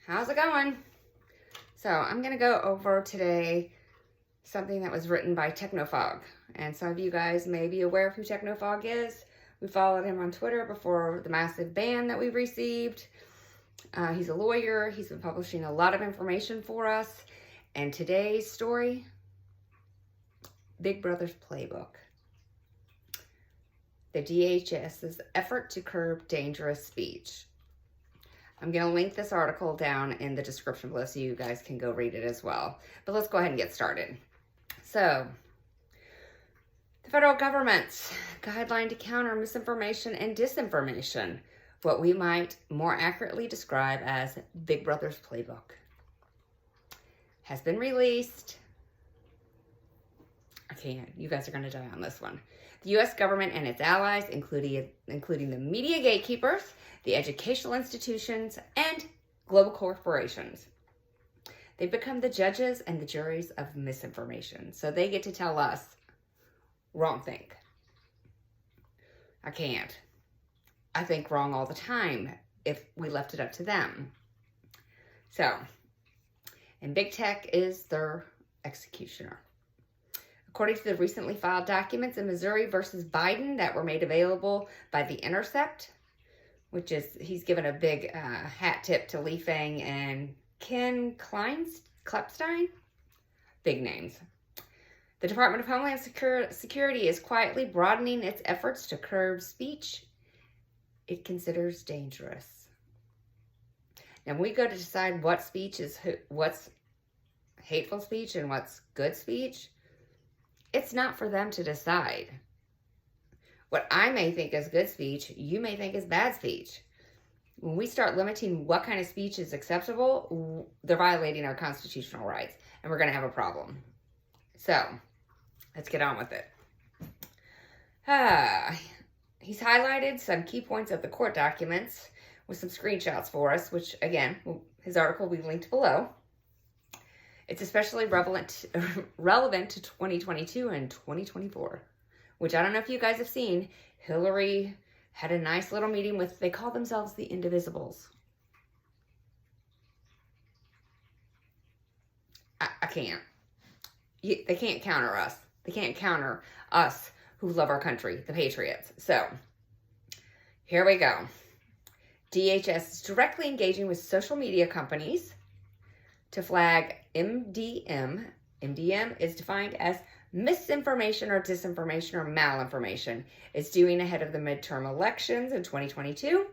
How's it going? So I'm going to go over today something that was written by Technofog. And some of you guys may be aware of who Technofog is. We followed him on Twitter before the massive ban that we received. He's a lawyer. He's been publishing a lot of information for us. And today's story, Big Brother's Playbook. The DHS's effort to curb dangerous speech. I'm going to link this article down in the description below so you guys can go read it as well. But let's go ahead and get started. So, the federal government's guideline to counter misinformation and disinformation, what we might more accurately describe as Big Brother's Playbook, has been released. I can't. You guys are going to die on this one. The U.S. government and its allies, including the media gatekeepers, the educational institutions, and global corporations. They've become the judges and the juries of misinformation. So they get to tell us, wrong think. I can't. I think wrong all the time if we left it up to them. So, and big tech is their executioner. According to the recently filed documents in Missouri versus Biden that were made available by The Intercept, which is, he's given a big hat tip to Lee Fang and Ken Klepstein. Big names. The Department of Homeland Security is quietly broadening its efforts to curb speech it considers dangerous. Now, when we go to decide what speech is, what's hateful speech and what's good speech, it's not for them to decide. What I may think is good speech, you may think is bad speech. When we start limiting what kind of speech is acceptable, they're violating our constitutional rights, and we're going to have a problem. So, let's get on with it. He's highlighted some key points of the court documents with some screenshots for us, which, again, his article will be linked below. It's especially relevant to 2022 and 2024, which I don't know if you guys have seen. Hillary had a nice little meeting with, they call themselves the Indivisibles. I can't. They can't counter us. They can't counter us who love our country, the Patriots. So, here we go. DHS is directly engaging with social media companies to flag MDM. MDM is defined as misinformation or disinformation or malinformation. It's doing ahead of the midterm elections in 2022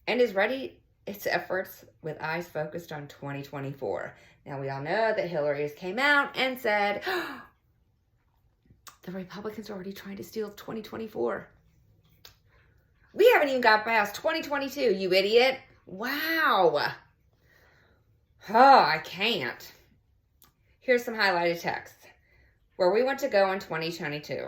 and is ready its efforts with eyes focused on 2024. Now, we all know that Hillary has came out and said, oh, the Republicans are already trying to steal 2024. We haven't even got past 2022, you idiot. Wow. Oh, I can't. Here's some highlighted text. Where we want to go in 2022.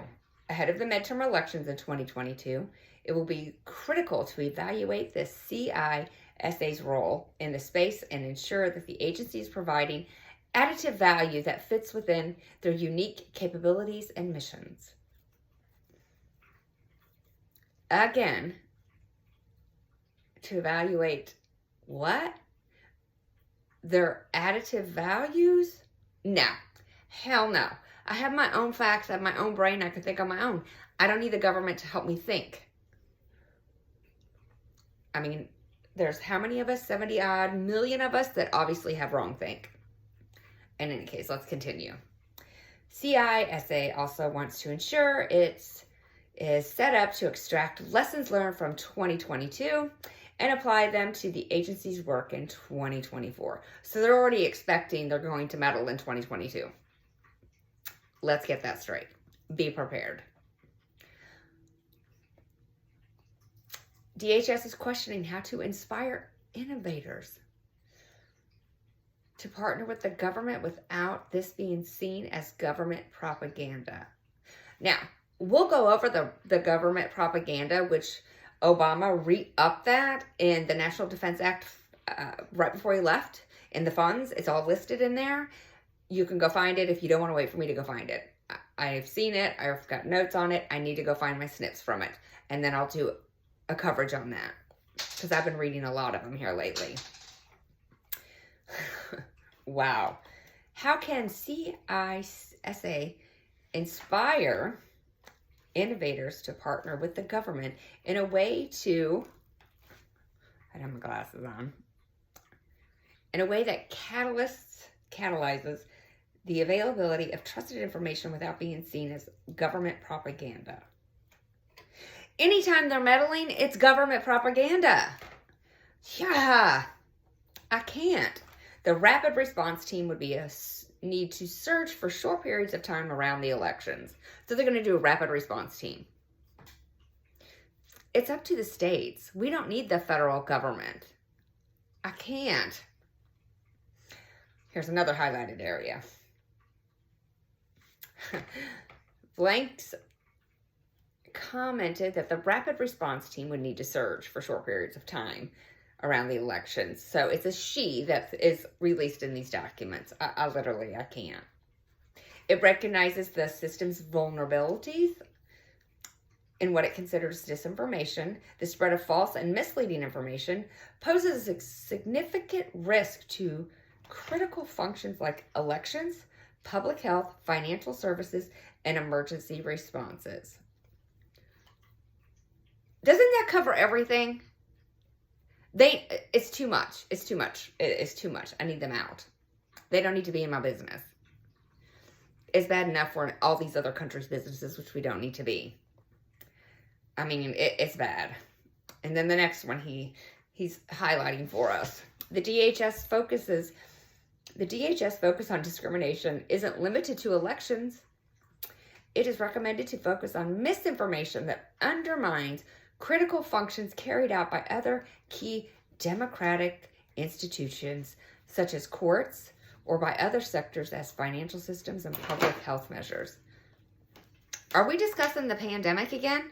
Ahead of the midterm elections in 2022, it will be critical to evaluate the CISA's role in the space and ensure that the agency is providing additive value that fits within their unique capabilities and missions. Again, to evaluate what? Their additive values? No. Hell no. I have my own facts. I have my own brain. I can think on my own. I don't need the government to help me think. I mean, there's how many of us? 70-odd million of us that obviously have wrong think. In any case, let's continue. CISA also wants to ensure it is set up to extract lessons learned from 2022 and apply them to the agency's work in 2024. So they're already expecting they're going to meddle in 2022. Let's get that straight. Be prepared. DHS is questioning how to inspire innovators to partner with the government without this being seen as government propaganda. Now, we'll go over the government propaganda, which Obama re-upped that in the National Defense Act right before he left in the funds. It's all listed in there. You can go find it if you don't want to wait for me to go find it. I've seen it. I've got notes on it. I need to go find my snips from it. And then I'll do a coverage on that because I've been reading a lot of them here lately. Wow. How can CISA inspire innovators to partner with the government in a way to, I have my glasses on, in a way that catalyzes the availability of trusted information without being seen as government propaganda? Anytime they're meddling, it's government propaganda. Yeah, I can't. The rapid response team would be a need to search for short periods of time around the elections. So they're going to do a rapid response team. It's up to the states. We don't need the federal government. I can't. Here's another highlighted area. Blanks commented that the rapid response team would need to search for short periods of time around the elections. So it's a she that is released in these documents. I can't. It recognizes the system's vulnerabilities in what it considers disinformation. The spread of false and misleading information poses a significant risk to critical functions like elections, public health, financial services, and emergency responses. Doesn't that cover everything? It's too much. It's too much. It's too much. I need them out. They don't need to be in my business. It's bad enough for all these other countries' businesses, which we don't need to be. I mean, it's bad. And then the next one he's highlighting for us. The DHS focus on discrimination isn't limited to elections. It is recommended to focus on misinformation that undermines critical functions carried out by other key democratic institutions, such as courts, or by other sectors as financial systems and public health measures. Are we discussing the pandemic again?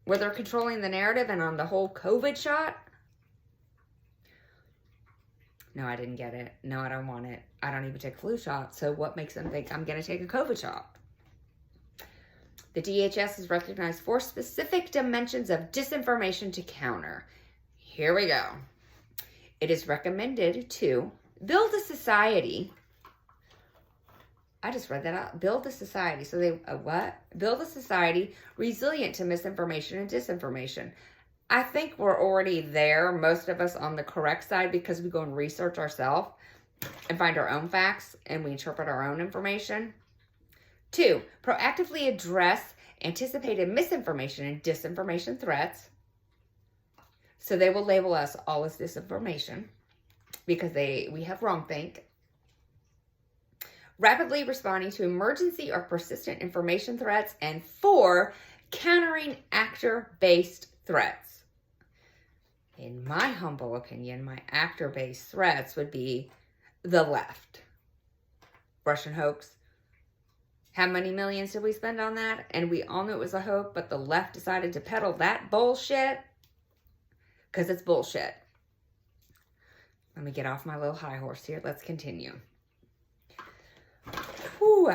Where they're controlling the narrative and on the whole COVID shot? No, I didn't get it. No, I don't want it. I don't even take flu shots. So what makes them think I'm going to take a COVID shot? The DHS has recognized 4 specific dimensions of disinformation to counter. Here we go. It is recommended to build a society. I just read that out. Build a society. So what? Build a society resilient to misinformation and disinformation. I think we're already there, most of us on the correct side, because we go and research ourselves and find our own facts and we interpret our own information. 2, proactively address anticipated misinformation and disinformation threats. So they will label us all as disinformation because we have wrongthink. Rapidly responding to emergency or persistent information threats. And 4, countering actor-based threats. In my humble opinion, my actor-based threats would be the left. Russian hoax. How many millions did we spend on that? And we all knew it was a hoax, but the left decided to peddle that bullshit because it's bullshit. Let me get off my little high horse here. Let's continue. Whew.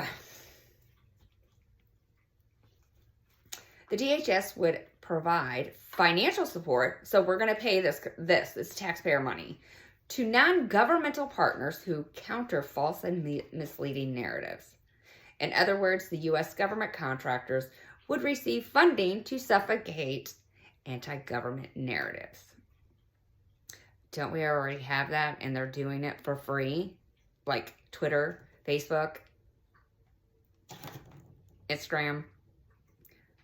The DHS would provide financial support, so we're going to pay this taxpayer money, to non-governmental partners who counter false and misleading narratives. In other words, the U.S. government contractors would receive funding to suffocate anti-government narratives. Don't we already have that? And they're doing it for free? Like Twitter, Facebook, Instagram.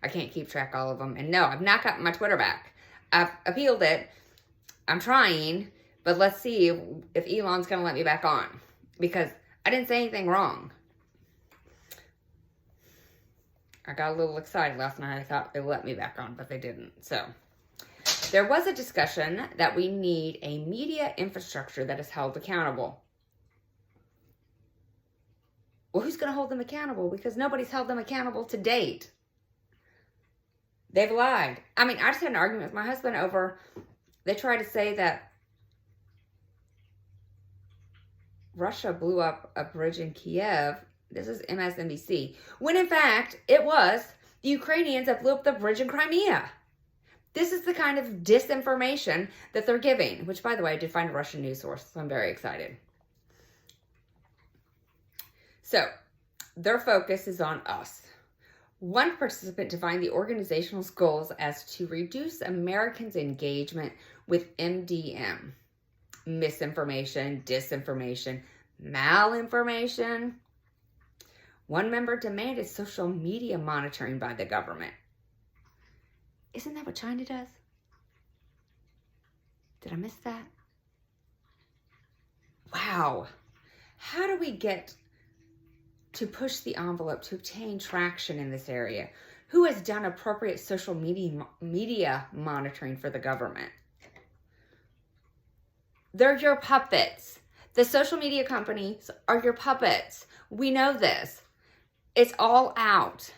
I can't keep track of all of them. And no, I've not gotten my Twitter back. I've appealed it. I'm trying. But let's see if Elon's going to let me back on. Because I didn't say anything wrong. I got a little excited last night. I thought they would let me back on, but they didn't. So, there was a discussion that we need a media infrastructure that is held accountable. Well, who's going to hold them accountable? Because nobody's held them accountable to date. They've lied. I mean, I just had an argument with my husband over, they tried to say that Russia blew up a bridge in Kiev. This is MSNBC. When in fact, it was the Ukrainians that blew up the bridge in Crimea. This is the kind of disinformation that they're giving. Which, by the way, I did find a Russian news source, so I'm very excited. So their focus is on us. One participant defined the organization's goals as to reduce Americans' engagement with MDM, misinformation, disinformation, malinformation. One member demanded social media monitoring by the government. Isn't that what China does? Did I miss that? Wow. How do we get to push the envelope to obtain traction in this area? Who has done appropriate social media monitoring for the government? They're your puppets. The social media companies are your puppets. We know this. It's all out.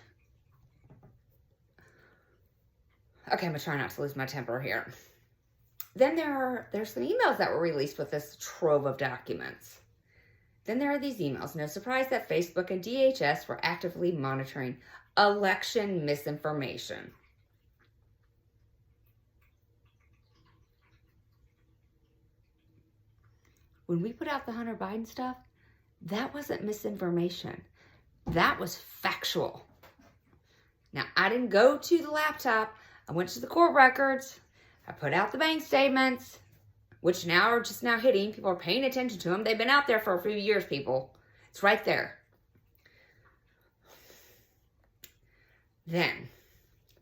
Okay, I'm going to try not to lose my temper here. Then there's some emails that were released with this trove of documents. Then there are these emails. No surprise that Facebook and DHS were actively monitoring election misinformation. When we put out the Hunter Biden stuff, that wasn't misinformation. That was factual. Now, I didn't go to the laptop. I went to the court records. I put out the bank statements, which now are just now hitting. People are paying attention to them. They've been out there for a few years, people. It's right there. Then,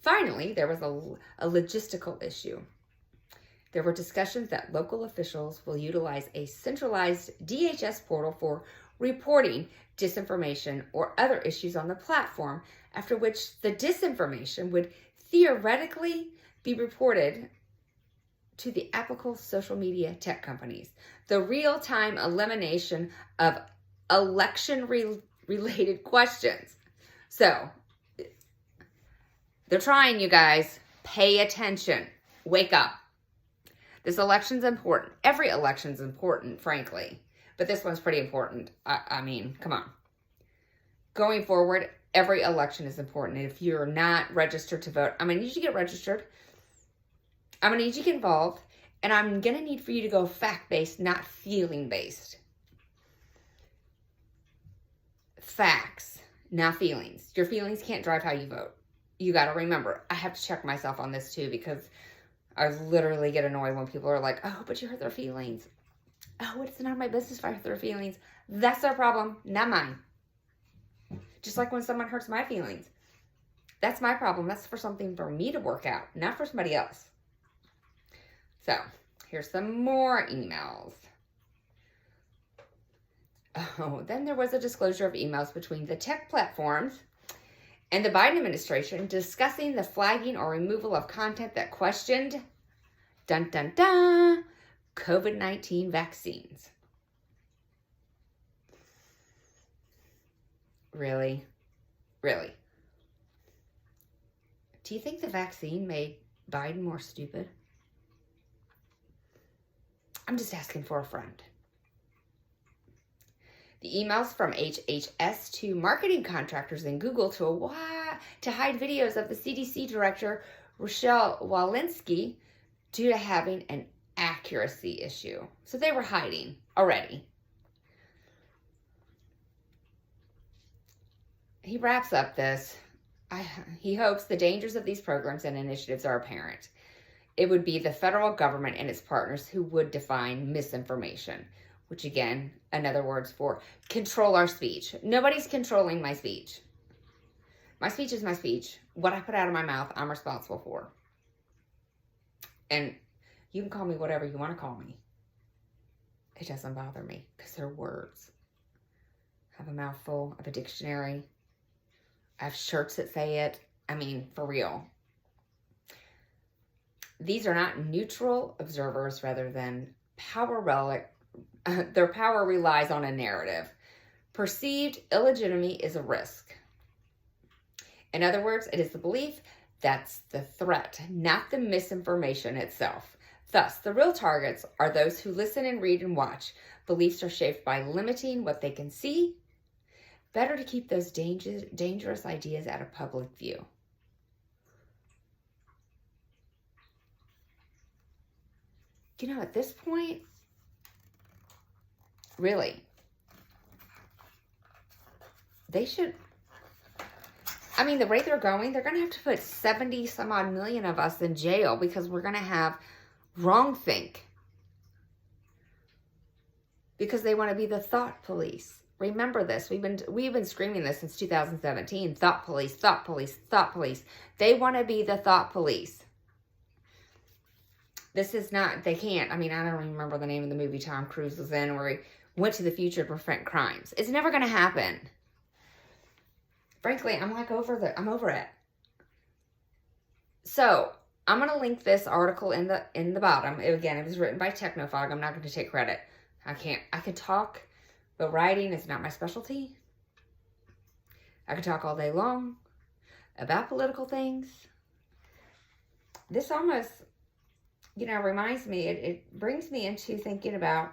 finally, there was a logistical issue. There were discussions that local officials will utilize a centralized DHS portal for reporting disinformation or other issues on the platform, after which the disinformation would theoretically be reported to the applicable social media tech companies. The real-time elimination of election-related questions. So, they're trying, you guys. Pay attention. Wake up. This election's important. Every election's important, frankly. But this one's pretty important. I mean, come on. Going forward, every election is important. And if you're not registered to vote, I'm going to need you to get registered. I'm going to need you to get involved. And I'm going to need for you to go fact-based, not feeling-based. Facts, not feelings. Your feelings can't drive how you vote. You got to remember, I have to check myself on this too, because I literally get annoyed when people are like, oh, but you hurt their feelings. Oh, it's none of my business if I hurt their feelings. That's their problem, not mine. Just like when someone hurts my feelings. That's my problem. That's for something for me to work out, not for somebody else. So, here's some more emails. Oh, then there was a disclosure of emails between the tech platforms and the Biden administration discussing the flagging or removal of content that questioned, dun dun dun, COVID-19 vaccines. Really? Really? Do you think the vaccine made Biden more stupid? I'm just asking for a friend. The emails from HHS to marketing contractors and Google to hide videos of the CDC director, Rochelle Walensky, due to having an accuracy issue. So they were hiding already. He wraps up this. He hopes the dangers of these programs and initiatives are apparent. It would be the federal government and its partners who would define misinformation, which again, another words for control our speech. Nobody's controlling my speech. My speech is my speech. What I put out of my mouth, I'm responsible for. And you can call me whatever you want to call me. It doesn't bother me because they're words. I have a mouthful of a dictionary. I have shirts that say it. I mean, for real. These are not neutral observers rather than power relic. Their power relies on a narrative. Perceived illegitimacy is a risk. In other words, it is the belief that's the threat, not the misinformation itself. Thus, the real targets are those who listen and read and watch. Beliefs are shaped by limiting what they can see. Better to keep those dangerous ideas out of public view. You know, at this point, really, they should, I mean, the rate they're going to have to put 70 some odd million of us in jail because we're going to have wrongthink. Because they want to be the thought police. Remember this. We've been screaming this since 2017. Thought police, thought police, thought police. They want to be the thought police. This is not, they can't. I mean, I don't remember the name of the movie Tom Cruise was in where he went to the future to prevent crimes. It's never going to happen. Frankly, I'm over it. So, I'm going to link this article in the bottom. Again, it was written by Technofog. I'm not going to take credit. I can talk, but writing is not my specialty. I can talk all day long about political things. This almost, reminds me, it brings me into thinking about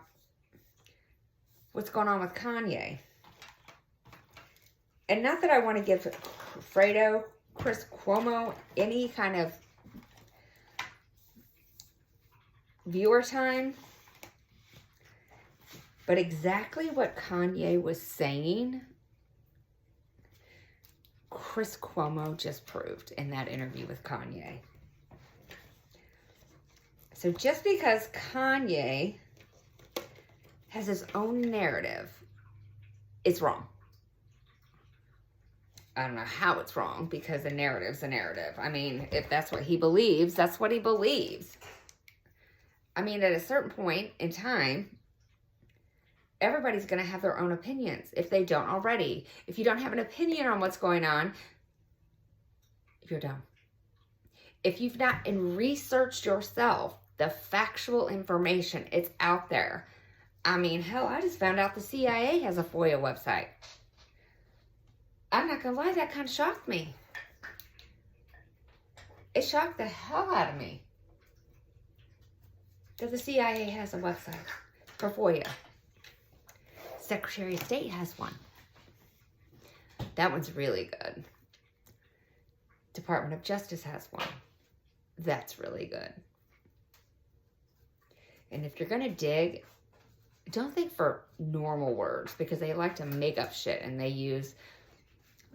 what's going on with Kanye. And not that I want to give Chris Cuomo, any kind of viewer time. But exactly what Kanye was saying, Chris Cuomo just proved in that interview with Kanye. So just because Kanye has his own narrative, it's wrong. I don't know how it's wrong, because a narrative's a narrative. I mean, if that's what he believes, that's what he believes. I mean, at a certain point in time, everybody's going to have their own opinions, if they don't already. If you don't have an opinion on what's going on, you're dumb. If you've not researched yourself, the factual information, it's out there. I mean, hell, I just found out the CIA has a FOIA website. I'm not going to lie, that kind of shocked me. It shocked the hell out of me that the CIA has a website for FOIA. Secretary of State has one. That one's really good. Department of Justice has one. That's really good. And if you're going to dig, don't think for normal words, because they like to make up shit and they use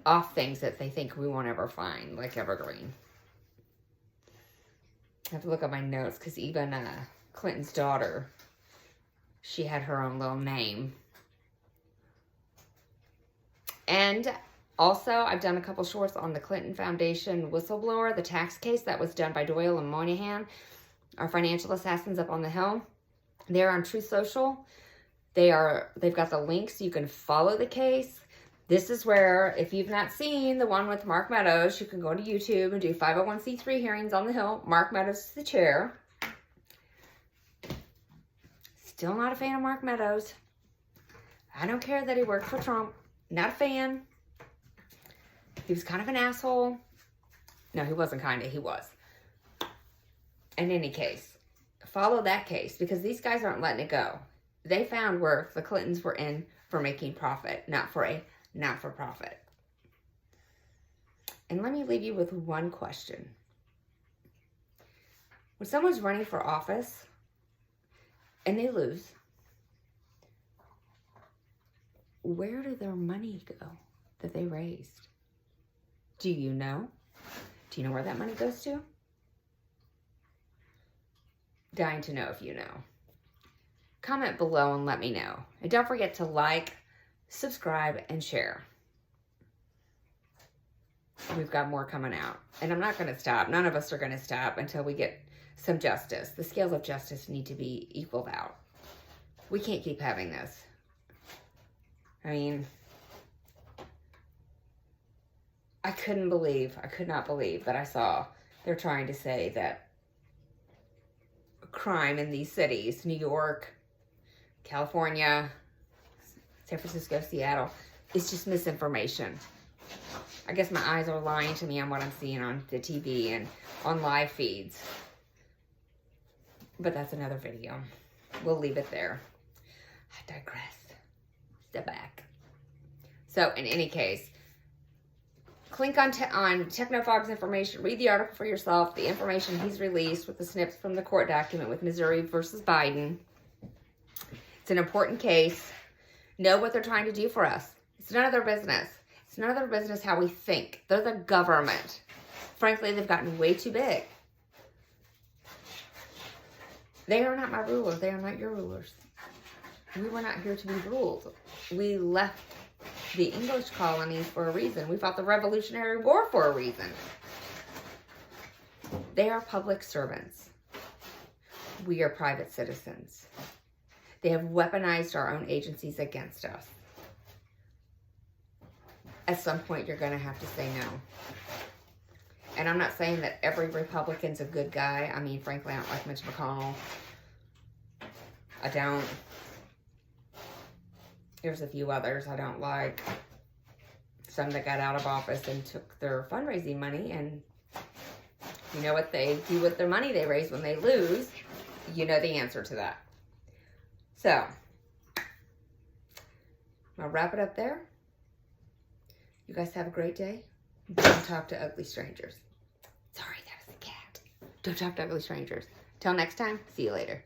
off things that they think we won't ever find, like evergreen. I have to look at my notes because even Clinton's daughter, she had her own little name. And also, I've done a couple shorts on the Clinton Foundation whistleblower, the tax case that was done by Doyle and Moynihan, our financial assassins up on the Hill. They're on Truth Social. They've got the links. You can follow the case. This is where, if you've not seen the one with Mark Meadows, you can go to YouTube and do 501c3 hearings on the Hill. Mark Meadows is the chair. Still not a fan of Mark Meadows. I don't care that he worked for Trump. Not a fan. He was kind of an asshole. No, he wasn't kind of. He was. In any case, follow that case, because these guys aren't letting it go. They found where the Clintons were in for making profit, not for a not-for-profit. And let me leave you with one question. When someone's running for office and they lose, where did their money go that they raised? Do you know? Do you know where that money goes to? Dying to know if you know. Comment below and let me know. And don't forget to like, subscribe, and share. We've got more coming out. And I'm not going to stop. None of us are going to stop until we get some justice. The scales of justice need to be equaled out. We can't keep having this. I mean, I could not believe that I saw they're trying to say that crime in these cities, New York, California, San Francisco, Seattle, is just misinformation. I guess my eyes are lying to me on what I'm seeing on the TV and on live feeds. But that's another video. We'll leave it there. I digress. Step back. So, in any case, click on Technofog's information. Read the article for yourself. The information he's released with the snips from the court document with Missouri versus Biden. It's an important case. Know what they're trying to do for us. It's none of their business. It's none of their business how we think. They're the government. Frankly, they've gotten way too big. They are not my rulers. They are not your rulers. We were not here to be ruled. We left the English colonies for a reason. We fought the Revolutionary War for a reason. They are public servants. We are private citizens. They have weaponized our own agencies against us. At some point, you're going to have to say no. And I'm not saying that every Republican's a good guy. I mean, frankly, I don't like Mitch McConnell. I don't. There's a few others I don't like. Some that got out of office and took their fundraising money, and you know what they do with their money they raise when they lose. You know the answer to that. So, I'll wrap it up there. You guys have a great day. Don't talk to ugly strangers. Sorry, that was a cat. Don't talk to ugly strangers. Till next time, see you later.